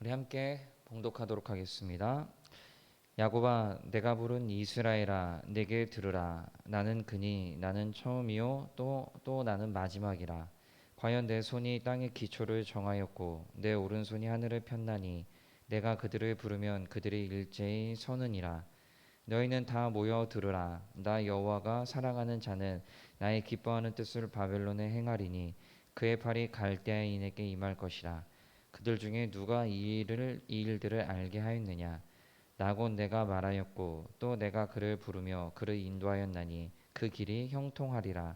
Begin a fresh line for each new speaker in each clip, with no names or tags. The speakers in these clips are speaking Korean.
우리 함께 봉독하도록 하겠습니다. 야곱아, 내가 부른 이스라엘아, 내게 들으라. 나는 그니 나는 처음이요 또 나는 마지막이라. 과연 내 손이 땅의 기초를 정하였고 내 오른손이 하늘을 폈나니 내가 그들을 부르면 그들이 일제히 서느니라. 너희는 다 모여 들으라. 나 여호와가 사랑하는 자는 나의 기뻐하는 뜻을 바벨론에 행하리니 그의 팔이 갈대아인에게 임할 것이라. 그들 중에 누가 이 일들을 알게 하였느냐? 나곧 내가 말하였고 또 내가 그를 부르며 그를 인도하였나니 그 길이 형통하리라.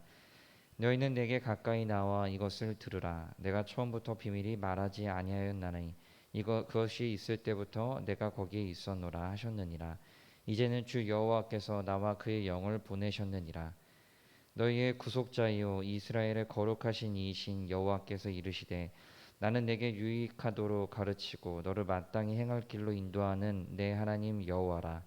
너희는 내게 가까이 나와 이것을 들으라. 내가 처음부터 비밀이 말하지 아니하였나니 그것이 있을 때부터 내가 거기에 있었노라 하셨느니라. 이제는 주 여호와께서 나와 그의 영을 보내셨느니라. 너희의 구속자이요 이스라엘의 거룩하신 이이신 여호와께서 이르시되 나는 내게 유익하도록 가르치고 너를 마땅히 행할 길로 인도하는 내 하나님 여호와라.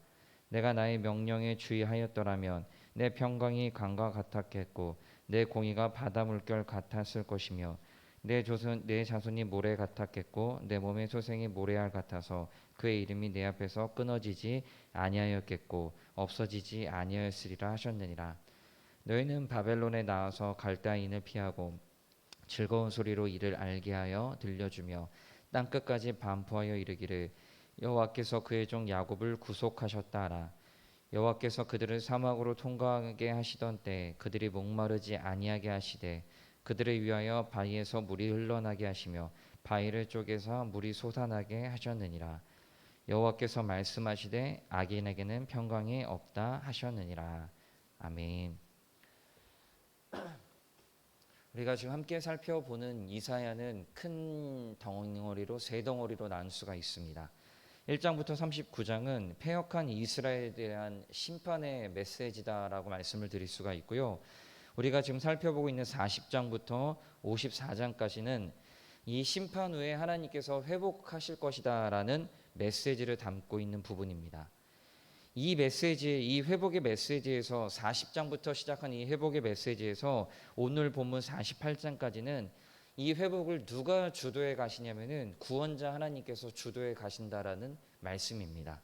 내가 나의 명령에 주의하였더라면 내 평강이 강과 같았겠고 내 공의가 바다 물결 같았을 것이며 내 자손이 모래 같았겠고 내 몸의 소생이 모래알 같아서 그의 이름이 내 앞에서 끊어지지 아니하였겠고 없어지지 아니하였으리라 하셨느니라. 너희는 바벨론에 나와서 갈대아인을 피하고 즐거운 소리로 이를 알게 하여 들려주며 땅끝까지 반포하여 이르기를 여호와께서 그의 종 야곱을 구속하셨다 하라. 여호와께서 그들을 사막으로 통과하게 하시던 때 그들이 목마르지 아니하게 하시되 그들을 위하여 바위에서 물이 흘러나게 하시며 바위를 쪼개서 물이 솟아나게 하셨느니라. 여호와께서 말씀하시되 악인에게는 평강이 없다 하셨느니라. 아멘. 우리가 지금 함께 살펴보는 이사야는 큰 덩어리로 세 덩어리로 나눌 수가 있습니다. 1장부터 39장은 패역한 이스라엘에 대한 심판의 메시지다라고 말씀을 드릴 수가 있고요. 우리가 지금 살펴보고 있는 40장부터 54장까지는 이 심판 후에 하나님께서 회복하실 것이다라는 메시지를 담고 있는 부분입니다. 이 메시지, 이 회복의 메시지에서 40장부터 시작한 이 회복의 메시지에서 오늘 본문 48장까지는 이 회복을 누가 주도해 가시냐면은 구원자 하나님께서 주도해 가신다라는 말씀입니다.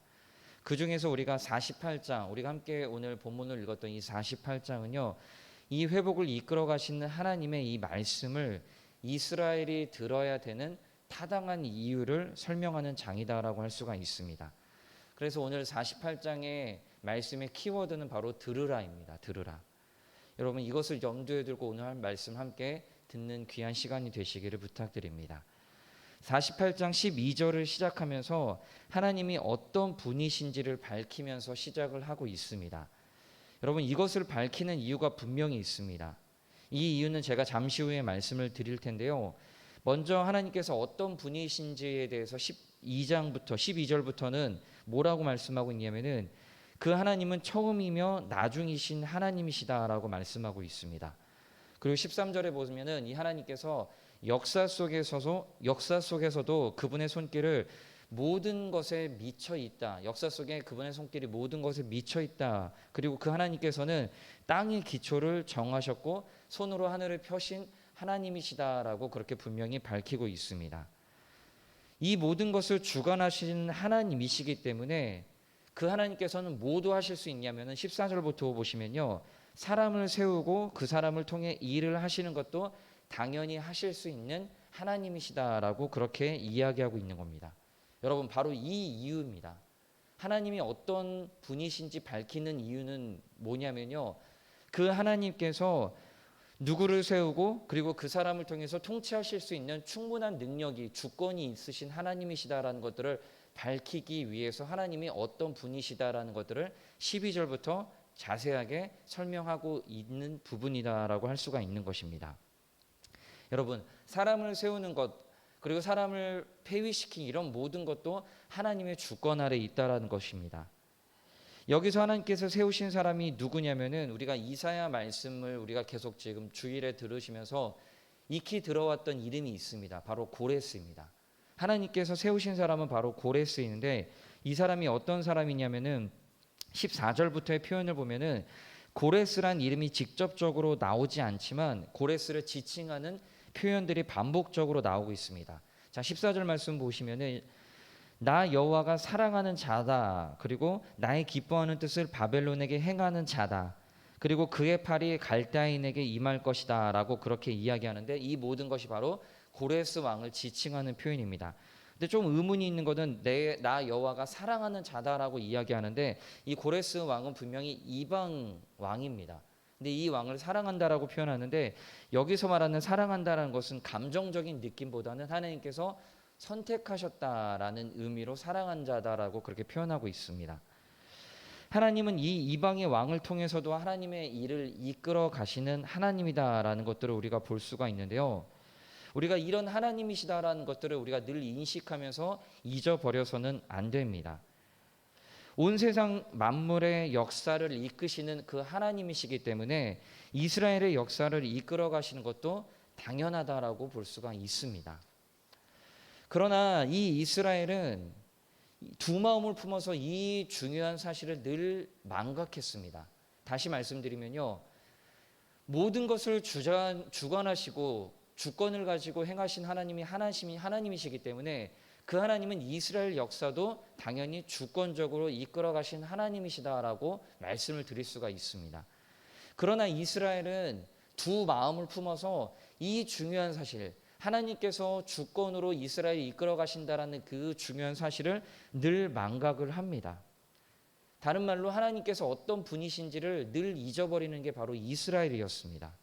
그 중에서 우리가 48장, 우리가 함께 오늘 본문을 읽었던 이 48장은요, 이 회복을 이끌어 가시는 하나님의 이 말씀을 이스라엘이 들어야 되는 타당한 이유를 설명하는 장이다라고 할 수가 있습니다. 그래서 오늘 48장의 말씀의 키워드는 바로 들으라입니다. 들으라. 여러분 이것을 염두에 두고 오늘 할 말씀 함께 듣는 귀한 시간이 되시기를 부탁드립니다. 48장 12절을 시작하면서 하나님이 어떤 분이신지를 밝히면서 시작을 하고 있습니다. 여러분 이것을 밝히는 이유가 분명히 있습니다. 이 이유는 제가 잠시 후에 말씀을 드릴 텐데요. 먼저 하나님께서 어떤 분이신지에 대해서 12장부터 12절부터는 뭐라고 말씀하고 있냐면은 그 하나님은 처음이며 나중이신 하나님이시다라고 말씀하고 있습니다. 그리고 13절에 보면은 이 하나님께서 역사 속에서도 그분의 손길을 모든 것에 미쳐 있다. 역사 속에 그분의 손길이 모든 것에 미쳐 있다. 그리고 그 하나님께서는 땅의 기초를 정하셨고 손으로 하늘을 펴신 하나님이시다라고 그렇게 분명히 밝히고 있습니다. 이 모든 것을 주관하시는 하나님이시기 때문에 그 하나님께서는 모두 하실 수 있냐면은 14절부터 보시면요. 사람을 세우고 그 사람을 통해 일을 하시는 것도 당연히 하실 수 있는 하나님이시다라고 그렇게 이야기하고 있는 겁니다. 여러분 바로 이 이유입니다. 하나님이 어떤 분이신지 밝히는 이유는 뭐냐면요. 그 하나님께서 누구를 세우고 그리고 그 사람을 통해서 통치하실 수 있는 충분한 능력이 주권이 있으신 하나님이시다라는 것들을 밝히기 위해서 하나님이 어떤 분이시다라는 것들을 12절부터 자세하게 설명하고 있는 부분이다라고 할 수가 있는 것입니다. 여러분 사람을 세우는 것 그리고 사람을 폐위시킨 이런 모든 것도 하나님의 주권 아래 있다라는 것입니다. 여기서 하나님께서 세우신 사람이 누구냐면은 우리가 이사야 말씀을 우리가 계속 지금 주일에 들으시면서 익히 들어왔던 이름이 있습니다. 바로 고레스입니다. 하나님께서 세우신 사람은 바로 고레스인데 이 사람이 어떤 사람이냐면은 14절부터의 표현을 보면은 고레스란 이름이 직접적으로 나오지 않지만 고레스를 지칭하는 표현들이 반복적으로 나오고 있습니다. 자, 14절 말씀 보시면은 나 여호와가 사랑하는 자다. 그리고 나의 기뻐하는 뜻을 바벨론에게 행하는 자다. 그리고 그의 팔이 갈대아인에게 임할 것이다 라고 그렇게 이야기하는데, 이 모든 것이 바로 고레스 왕을 지칭하는 표현입니다. 근데 좀 의문이 있는 것은 나 여호와가 사랑하는 자다라고 이야기하는데, 이 고레스 왕은 분명히 이방 왕입니다. 근데 이 왕을 사랑한다라고 표현하는데, 여기서 말하는 사랑한다라는 것은 감정적인 느낌보다는 하나님께서 선택하셨다라는 의미로 사랑한 자다라고 그렇게 표현하고 있습니다. 하나님은 이 이방의 왕을 통해서도 하나님의 일을 이끌어 가시는 하나님이다라는 것들을 우리가 볼 수가 있는데요. 우리가 이런 하나님이시다라는 것들을 우리가 늘 인식하면서 잊어버려서는 안 됩니다. 온 세상 만물의 역사를 이끄시는 그 하나님이시기 때문에 이스라엘의 역사를 이끌어 가시는 것도 당연하다라고 볼 수가 있습니다. 그러나 이 이스라엘은 두 마음을 품어서 이 중요한 사실을 늘 망각했습니다. 다시 말씀드리면요, 모든 것을 주관하시고 주권을 가지고 행하신 하나님이 하나님이시기 때문에 그 하나님은 이스라엘 역사도 당연히 주권적으로 이끌어 가신 하나님이시다라고 말씀을 드릴 수가 있습니다. 그러나 이스라엘은 두 마음을 품어서 이 중요한 사실, 하나님께서 주권으로 이스라엘을 이끌어 가신다라는 그 중요한 사실을 늘 망각을 합니다. 다른 말로 하나님께서 어떤 분이신지를 늘 잊어버리는 게 바로 이스라엘이었습니다.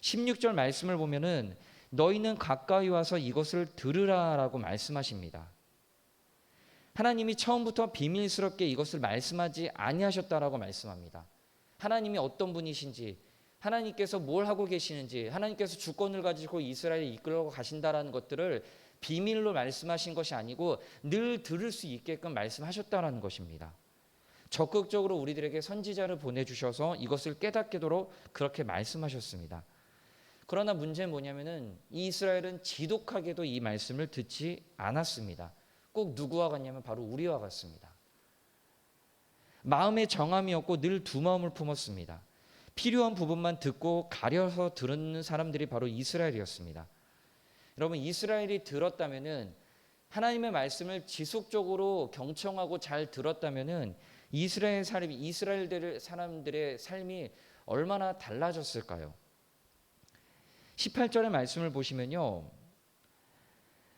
16절 말씀을 보면은 너희는 가까이 와서 이것을 들으라라고 말씀하십니다. 하나님이 처음부터 비밀스럽게 이것을 말씀하지 아니하셨다라고 말씀합니다. 하나님이 어떤 분이신지, 하나님께서 뭘 하고 계시는지, 하나님께서 주권을 가지고 이스라엘을 이끌어 가신다라는 것들을 비밀로 말씀하신 것이 아니고 늘 들을 수 있게끔 말씀하셨다라는 것입니다. 적극적으로 우리들에게 선지자를 보내주셔서 이것을 깨닫게도록 그렇게 말씀하셨습니다. 그러나 문제는 뭐냐면은 이스라엘은 지독하게도 이 말씀을 듣지 않았습니다. 꼭 누구와 같냐면 바로 우리와 같습니다. 마음에 정함이 없고 늘 두 마음을 품었습니다. 필요한 부분만 듣고 가려서 듣는 사람들이 바로 이스라엘이었습니다. 여러분, 이스라엘이 들었다면은, 하나님의 말씀을 지속적으로 경청하고 잘 들었다면은 이스라엘 사람들의 삶이 얼마나 달라졌을까요? 18절의 말씀을 보시면요,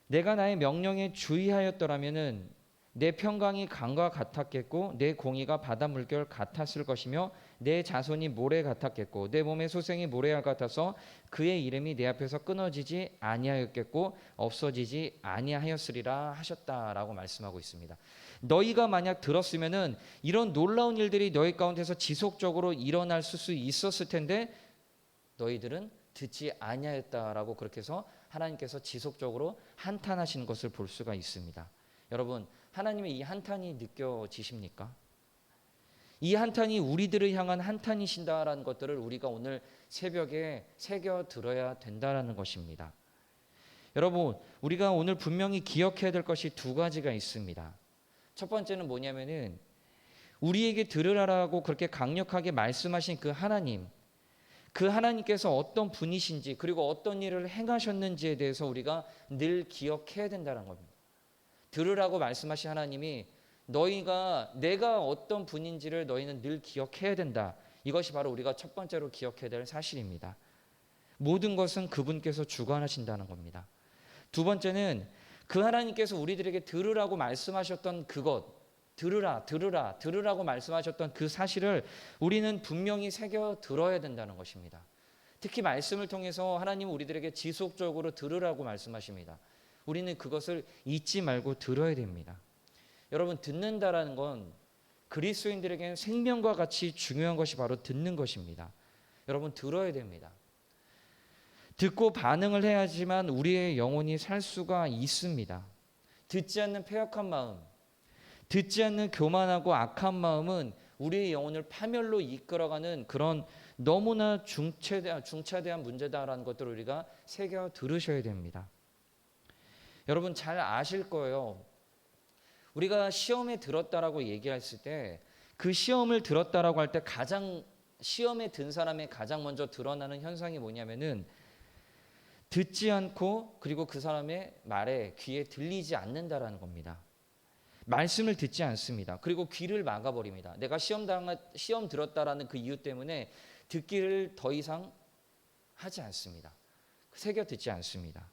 내가 나의 명령에 주의하였더라면은 내 평강이 강과 같았겠고 내 공의가 바다 물결 같았을 것이며 내 자손이 모래 같았겠고 내 몸의 소생이 모래알 같아서 그의 이름이 내 앞에서 끊어지지 아니하였겠고 없어지지 아니하였으리라 하셨다라고 말씀하고 있습니다. 너희가 만약 들었으면은 이런 놀라운 일들이 너희 가운데서 지속적으로 일어날 수 있었을 텐데 너희들은 듣지 아니하였다라고 그렇게 해서 하나님께서 지속적으로 한탄하시는 것을 볼 수가 있습니다. 여러분, 하나님의 이 한탄이 느껴지십니까? 이 한탄이 우리들을 향한 한탄이신다라는 것들을 우리가 오늘 새벽에 새겨 들어야 된다라는 것입니다. 여러분, 우리가 오늘 분명히 기억해야 될 것이 두 가지가 있습니다. 첫 번째는 뭐냐면은 우리에게 들으라라고 그렇게 강력하게 말씀하신 그 하나님, 그 하나님께서 어떤 분이신지 그리고 어떤 일을 행하셨는지에 대해서 우리가 늘 기억해야 된다는 겁니다. 들으라고 말씀하신 하나님이 내가 어떤 분인지를 너희는 늘 기억해야 된다. 이것이 바로 우리가 첫 번째로 기억해야 될 사실입니다. 모든 것은 그분께서 주관하신다는 겁니다. 두 번째는 그 하나님께서 우리들에게 들으라고 말씀하셨던 그것, 들으라고 말씀하셨던 그 사실을 우리는 분명히 새겨 들어야 된다는 것입니다. 특히 말씀을 통해서 하나님은 우리들에게 지속적으로 들으라고 말씀하십니다. 우리는 그것을 잊지 말고 들어야 됩니다. 여러분, 듣는다라는 건 그리스도인들에게는 생명과 같이 중요한 것이 바로 듣는 것입니다. 여러분, 들어야 됩니다. 듣고 반응을 해야지만 우리의 영혼이 살 수가 있습니다. 듣지 않는 패역한 마음, 듣지 않는 교만하고 악한 마음은 우리의 영혼을 파멸로 이끌어가는 그런 너무나 중차대한 문제다라는 것들을 우리가 새겨 들으셔야 됩니다. 여러분, 잘 아실 거예요. 우리가 시험에 들었다라고 얘기했을 때 그 시험을 들었다라고 할 때 가장 시험에 든 사람의 가장 먼저 드러나는 현상이 뭐냐면은 듣지 않고 그리고 그 사람의 말에 귀에 들리지 않는다라는 겁니다. 말씀을 듣지 않습니다. 그리고 귀를 막아버립니다. 내가 시험 들었다라는 그 이유 때문에 듣기를 더 이상 하지 않습니다. 새겨 듣지 않습니다.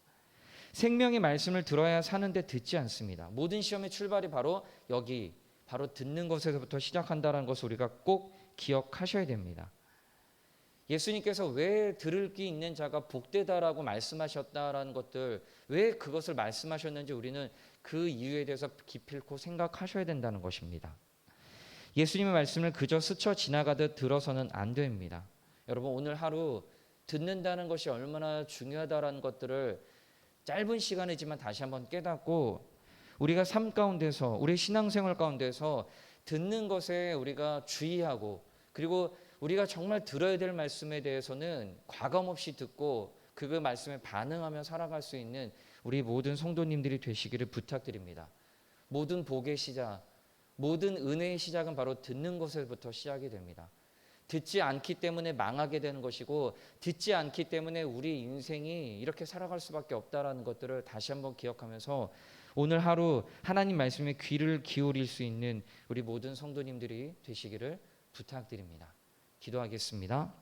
생명의 말씀을 들어야 사는데 듣지 않습니다. 모든 시험의 출발이 바로 여기 바로 듣는 것에서부터 시작한다는 것을 우리가 꼭 기억하셔야 됩니다. 예수님께서 왜 들을 귀 있는 자가 복되다라고 말씀하셨다라는 것들, 왜 그것을 말씀하셨는지 우리는 그 이유에 대해서 기필코 생각하셔야 된다는 것입니다. 예수님의 말씀을 그저 스쳐 지나가듯 들어서는 안 됩니다. 여러분, 오늘 하루 듣는다는 것이 얼마나 중요하다라는 것들을 짧은 시간이지만 다시 한번 깨닫고 우리가 삶 가운데서, 우리 신앙생활 가운데서 듣는 것에 우리가 주의하고, 그리고 우리가 정말 들어야 될 말씀에 대해서는 과감 없이 듣고 그 말씀에 반응하며 살아갈 수 있는 우리 모든 성도님들이 되시기를 부탁드립니다. 모든 복의 시작, 모든 은혜의 시작은 바로 듣는 것에부터 시작이 됩니다. 듣지 않기 때문에 망하게 되는 것이고, 듣지 않기 때문에 우리 인생이 이렇게 살아갈 수밖에 없다라는 것들을 다시 한번 기억하면서 오늘 하루 하나님 말씀에 귀를 기울일 수 있는 우리 모든 성도님들이 되시기를 부탁드립니다. 기도하겠습니다.